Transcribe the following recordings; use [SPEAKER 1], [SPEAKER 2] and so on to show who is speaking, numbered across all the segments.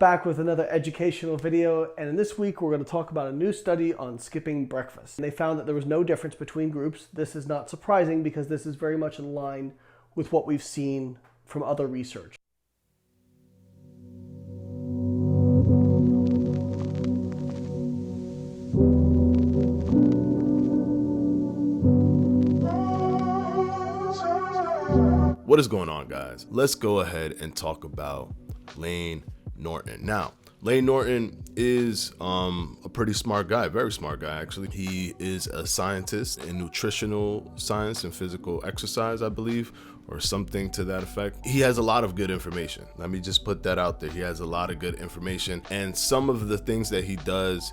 [SPEAKER 1] back with another educational video, and in this week we're going to talk about a new study on skipping breakfast. And they found that there was no difference between groups. This is not surprising because this is very much in line with what we've seen from other research.
[SPEAKER 2] What is going on, guys? Let's go ahead and talk about Layne Norton. Now, Layne Norton is a pretty smart guy, very smart guy, actually. He is a scientist in nutritional science and physical exercise, I believe, or something to that effect. He has a lot of good information. Let me just put that out there. He has a lot of good information, and some of the things that he does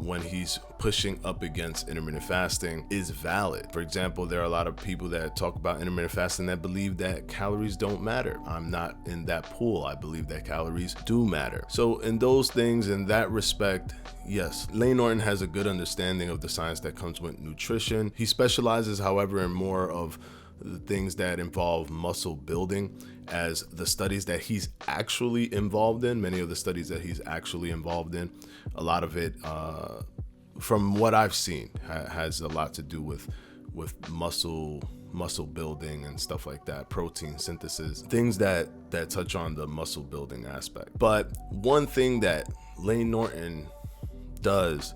[SPEAKER 2] when he's pushing up against intermittent fasting is valid. For example, there are a lot of people that talk about intermittent fasting that believe that calories don't matter. I'm not in that pool. I believe that calories do matter. So in those things, in that respect, yes, Layne Norton has a good understanding of the science that comes with nutrition. He specializes, however, in more of the things that involve muscle building, as the studies that he's actually involved in, many of the studies that he's actually involved in, a lot of it, from what I've seen, has a lot to do with muscle building and stuff like that, protein synthesis, things that touch on the muscle building aspect. But one thing that Layne Norton does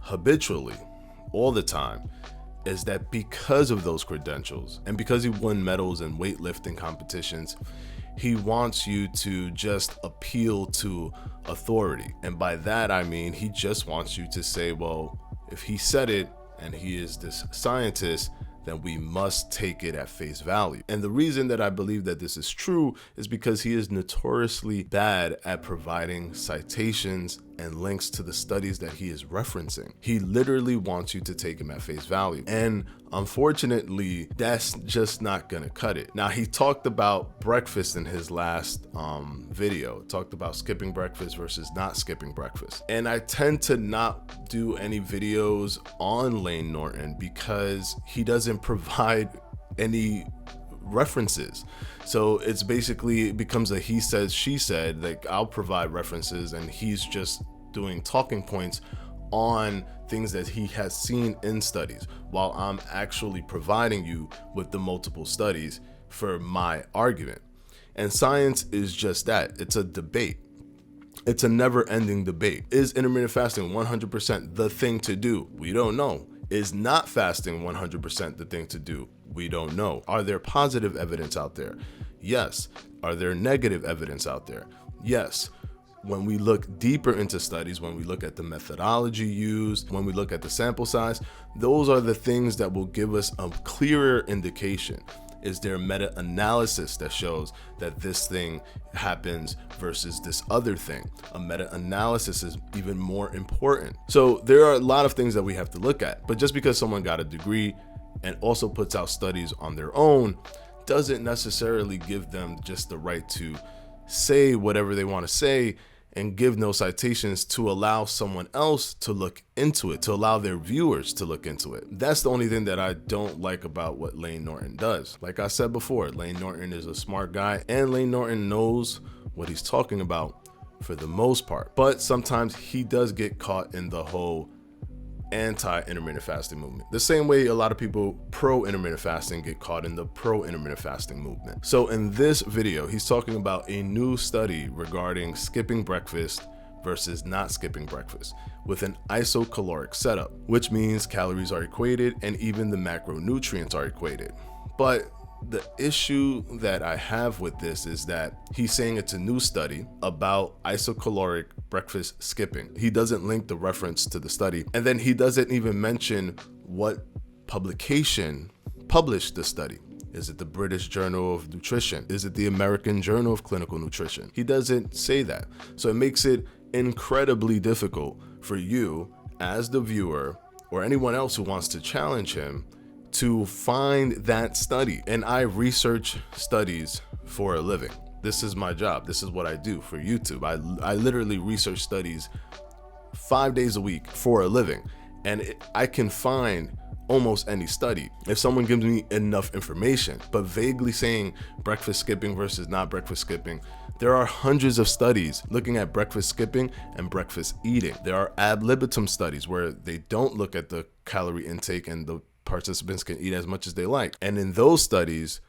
[SPEAKER 2] habitually all the time is that because of those credentials and because he won medals in weightlifting competitions, he wants you to just appeal to authority. And by that, I mean, he just wants you to say, well, if he said it and he is this scientist, then we must take it at face value. And the reason that I believe that this is true is because he is notoriously bad at providing citations and links to the studies that he is referencing. He literally wants you to take him at face value. And unfortunately, that's just not gonna cut it. Now, he talked about breakfast in his last video, talked about skipping breakfast versus not skipping breakfast. And I tend to not do any videos on Layne Norton because he doesn't provide any references. So it's basically, it becomes a he said, she said. Like, I'll provide references and he's just doing talking points on things that he has seen in studies, while I'm actually providing you with the multiple studies for my argument. And science is just that. It's a debate. It's a never-ending debate. Is intermittent fasting 100% the thing to do? We don't know. Is not fasting 100% the thing to do? We don't know. Are there positive evidence out there? Yes. Are there negative evidence out there? Yes. When we look deeper into studies, when we look at the methodology used, when we look at the sample size, those are the things that will give us a clearer indication. Is there meta-analysis that shows that this thing happens versus this other thing? A meta-analysis is even more important. So there are a lot of things that we have to look at, but just because someone got a degree and also puts out studies on their own doesn't necessarily give them just the right to say whatever they want to say and give no citations to allow someone else to look into it, to allow their viewers to look into it. That's the only thing that I don't like about what Layne Norton does. Like I said before, Layne Norton is a smart guy and Layne Norton knows what he's talking about for the most part. But sometimes he does get caught in the whole anti-intermittent fasting movement, the same way a lot of people pro-intermittent fasting get caught in the pro-intermittent fasting movement. So in this video, he's talking about a new study regarding skipping breakfast versus not skipping breakfast with an isocaloric setup, which means calories are equated and even the macronutrients are equated. But the issue that I have with this is that he's saying it's a new study about isocaloric breakfast skipping. He doesn't link the reference to the study, and then he doesn't even mention what publication published the study. Is it the British Journal of Nutrition? Is it the American Journal of Clinical Nutrition? He doesn't say that. So it makes it incredibly difficult for you as the viewer or anyone else who wants to challenge him to find that study. And I research studies for a living. This is my job. This is what I do for YouTube. I literally research studies 5 days a week for a living. And I can find almost any study if someone gives me enough information. But vaguely saying breakfast skipping versus not breakfast skipping, there are hundreds of studies looking at breakfast skipping and breakfast eating. There are ad libitum studies where they don't look at the calorie intake and the participants can eat as much as they like. And in those studies,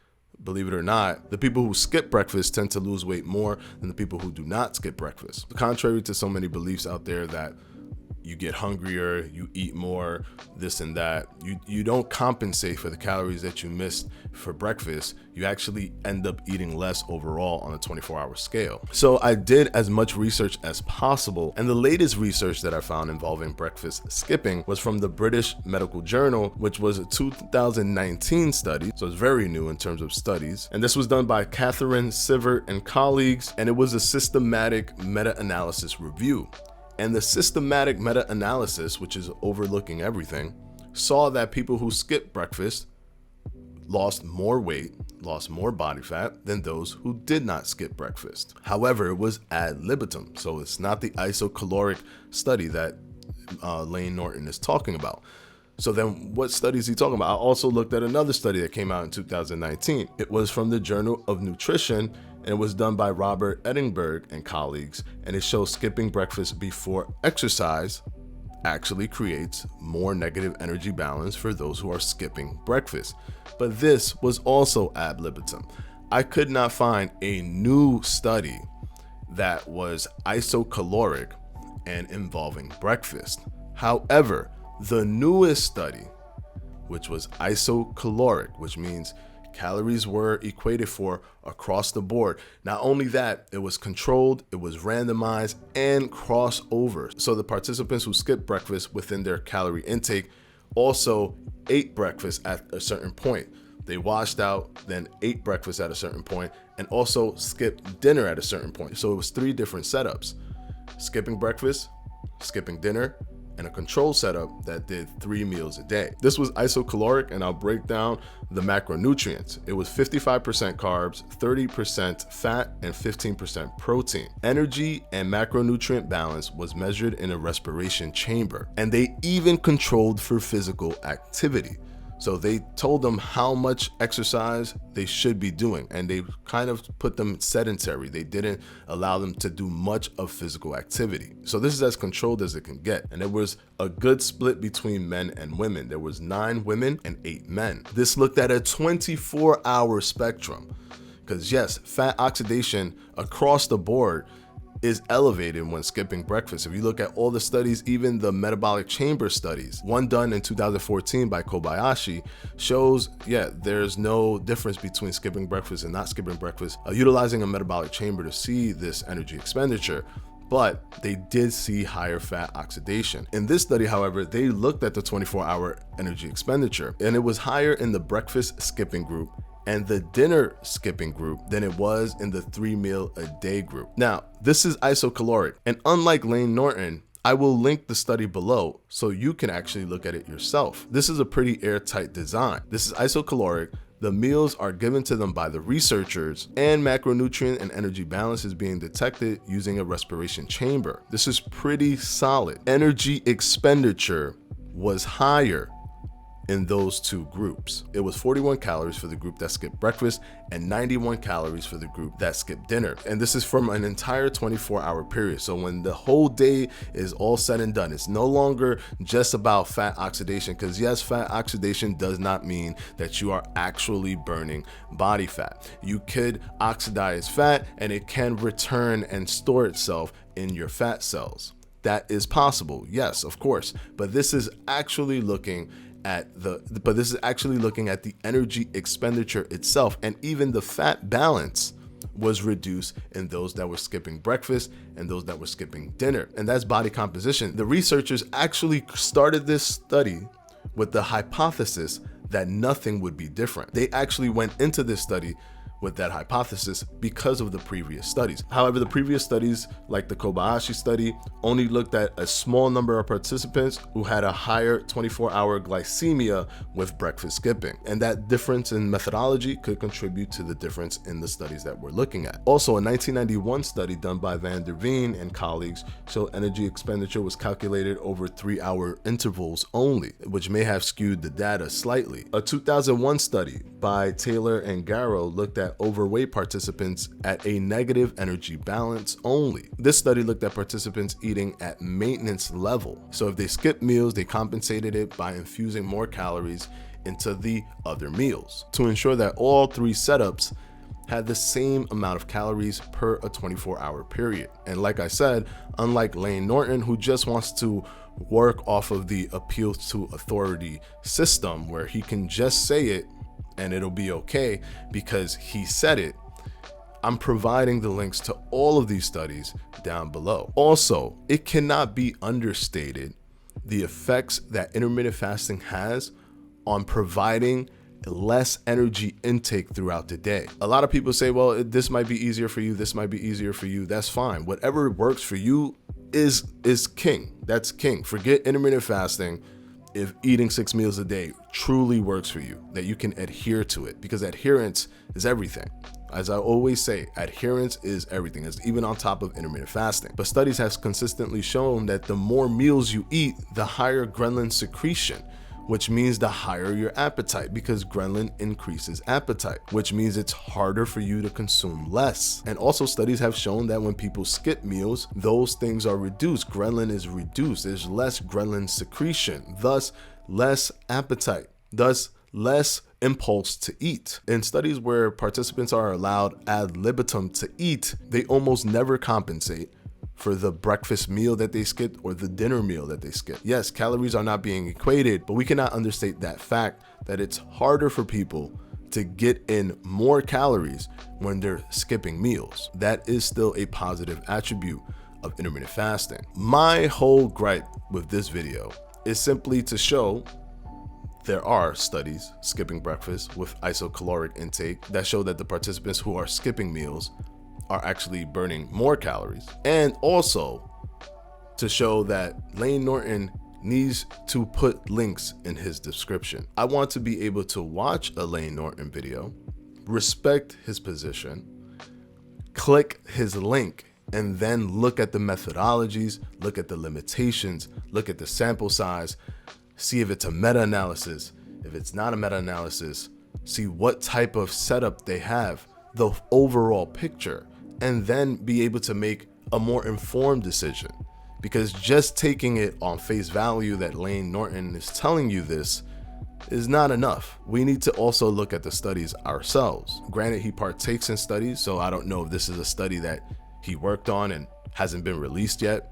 [SPEAKER 2] believe it or not, the people who skip breakfast tend to lose weight more than the people who do not skip breakfast. Contrary to so many beliefs out there that you get hungrier, you eat more, this and that. You don't compensate for the calories that you missed for breakfast. You actually end up eating less overall on a 24-hour scale. So I did as much research as possible, and the latest research that I found involving breakfast skipping was from the British Medical Journal, which was a 2019 study, so it's very new in terms of studies. And this was done by Catherine Sivert and colleagues, and it was a systematic meta-analysis review. And the systematic meta-analysis, which is overlooking everything, saw that people who skipped breakfast lost more weight, lost more body fat than those who did not skip breakfast. However, it was ad libitum, so it's not the isocaloric study that Layne Norton is talking about. So then what study is he talking about? I also looked at another study that came out in 2019. It was from the Journal of Nutrition, and it was done by Robert Edinburgh and colleagues, and it shows skipping breakfast before exercise actually creates more negative energy balance for those who are skipping breakfast. But this was also ad libitum. I could not find a new study that was isocaloric and involving breakfast. However, the newest study, which was isocaloric, which means calories were equated for across the board. Not only that, it was controlled, it was randomized, and crossover. So the participants who skipped breakfast within their calorie intake also ate breakfast at a certain point. They washed out, then ate breakfast at a certain point, and also skipped dinner at a certain point. So it was 3 different setups: skipping breakfast, skipping dinner, and a control setup that did 3 meals a day. This was isocaloric, and I'll break down the macronutrients. It was 55% carbs, 30% fat, and 15% protein. Energy and macronutrient balance was measured in a respiration chamber, and they even controlled for physical activity. So they told them how much exercise they should be doing, and they kind of put them sedentary. They didn't allow them to do much of physical activity. So this is as controlled as it can get. And there was a good split between men and women. There was 9 women and 8 men. This looked at a 24-hour spectrum, because yes, fat oxidation across the board is elevated when skipping breakfast. If you look at all the studies, even the metabolic chamber studies, one done in 2014 by Kobayashi, shows, there's no difference between skipping breakfast and not skipping breakfast, utilizing a metabolic chamber to see this energy expenditure. But they did see higher fat oxidation. In this study, however, they looked at the 24-hour energy expenditure, and it was higher in the breakfast skipping group and the dinner skipping group than it was in the 3 meal a day group. Now, this is isocaloric, and unlike Layne Norton, I will link the study below so you can actually look at it yourself. This is a pretty airtight design. This is isocaloric. The meals are given to them by the researchers, and macronutrient and energy balance is being detected using a respiration chamber. This is pretty solid. Energy expenditure was higher in those 2 groups. It was 41 calories for the group that skipped breakfast and 91 calories for the group that skipped dinner. And this is from an entire 24-hour period. So when the whole day is all said and done, it's no longer just about fat oxidation, because yes, fat oxidation does not mean that you are actually burning body fat. You could oxidize fat and it can return and store itself in your fat cells. That is possible, yes, of course, but this is actually looking at the energy expenditure itself, and even the fat balance was reduced in those that were skipping breakfast and those that were skipping dinner, and that's body composition. The researchers actually started this study with the hypothesis that nothing would be different. They actually went into this study with that hypothesis because of the previous studies. However, the previous studies, like the Kobayashi study, only looked at a small number of participants who had a higher 24-hour glycemia with breakfast skipping. And that difference in methodology could contribute to the difference in the studies that we're looking at. Also, a 1991 study done by Van der Veen and colleagues showed energy expenditure was calculated over 3-hour intervals only, which may have skewed the data slightly. A 2001 study by Taylor and Garrow looked at overweight participants at a negative energy balance only. This study looked at participants eating at maintenance level. So if they skipped meals, they compensated it by infusing more calories into the other meals to ensure that all three setups had the same amount of calories per a 24-hour period. And like I said, unlike Layne Norton, who just wants to work off of the appeal to authority system where he can just say it and it'll be okay because he said it, I'm providing the links to all of these studies down below. Also, it cannot be understated the effects that intermittent fasting has on providing less energy intake throughout the day. A lot of people say, well, this might be easier for you, this might be easier for you. That's fine. Whatever works for you is king. That's king. Forget intermittent fasting if eating 6 meals a day truly works for you, that you can adhere to it, because adherence is everything. As I always say, adherence is everything. It's even on top of intermittent fasting. But studies have consistently shown that the more meals you eat, the higher ghrelin secretion, which means the higher your appetite, because ghrelin increases appetite, which means it's harder for you to consume less. And also studies have shown that when people skip meals, those things are reduced. Ghrelin is reduced. There's less ghrelin secretion, thus less appetite, thus less impulse to eat. In studies where participants are allowed ad libitum to eat, they almost never compensate for the breakfast meal that they skipped or the dinner meal that they skipped. Yes, calories are not being equated, but we cannot understate that fact that it's harder for people to get in more calories when they're skipping meals. That is still a positive attribute of intermittent fasting. My whole gripe with this video is simply to show there are studies skipping breakfast with isocaloric intake that show that the participants who are skipping meals are actually burning more calories, and also to show that Layne Norton needs to put links in his description. I want to be able to watch a Layne Norton video, respect his position, click his link, and then look at the methodologies, look at the limitations, look at the sample size, see if it's a meta-analysis. If it's not a meta-analysis, see what type of setup they have, the overall picture, and then be able to make a more informed decision. Because just taking it on face value that Layne Norton is telling you this is not enough. We need to also look at the studies ourselves. Granted, he partakes in studies, so I don't know if this is a study that he worked on and hasn't been released yet,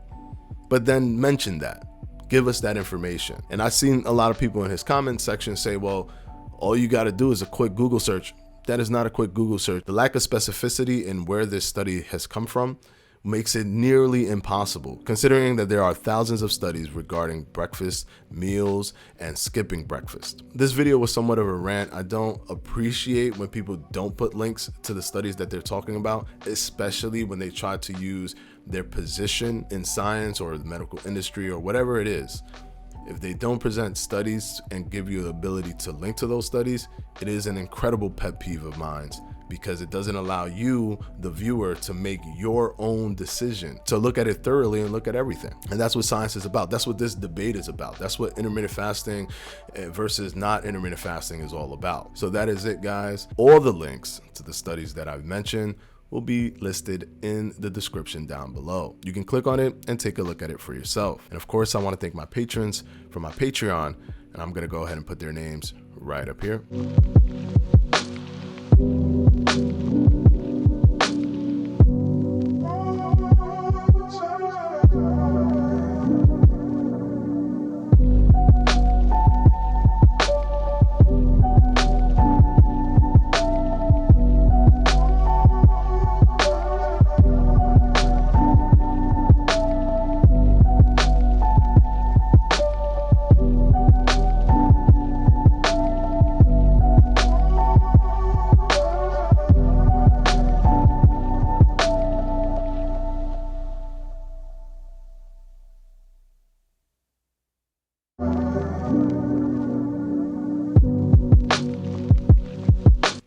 [SPEAKER 2] but then mention that. Give us that information. And I've seen a lot of people in his comment section say, well, all you got to do is a quick Google search. That is not a quick Google search. The lack of specificity in where this study has come from makes it nearly impossible, considering that there are thousands of studies regarding breakfast, meals, and skipping breakfast. This video was somewhat of a rant. I don't appreciate when people don't put links to the studies that they're talking about, especially when they try to use their position in science or the medical industry or whatever it is. If they don't present studies and give you the ability to link to those studies, it is an incredible pet peeve of mine, because it doesn't allow you, the viewer, to make your own decision, to look at it thoroughly and look at everything. And that's what science is about. That's what this debate is about. That's what intermittent fasting versus not intermittent fasting is all about. So that is it, guys. All the links to the studies that I've mentioned will be listed in the description down below. You can click on it and take a look at it for yourself. And of course, I want to thank my patrons for my Patreon, and I'm going to go ahead and put their names right up here.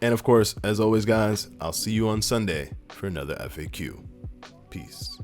[SPEAKER 2] And of course, as always, guys, I'll see you on Sunday for another FAQ. Peace.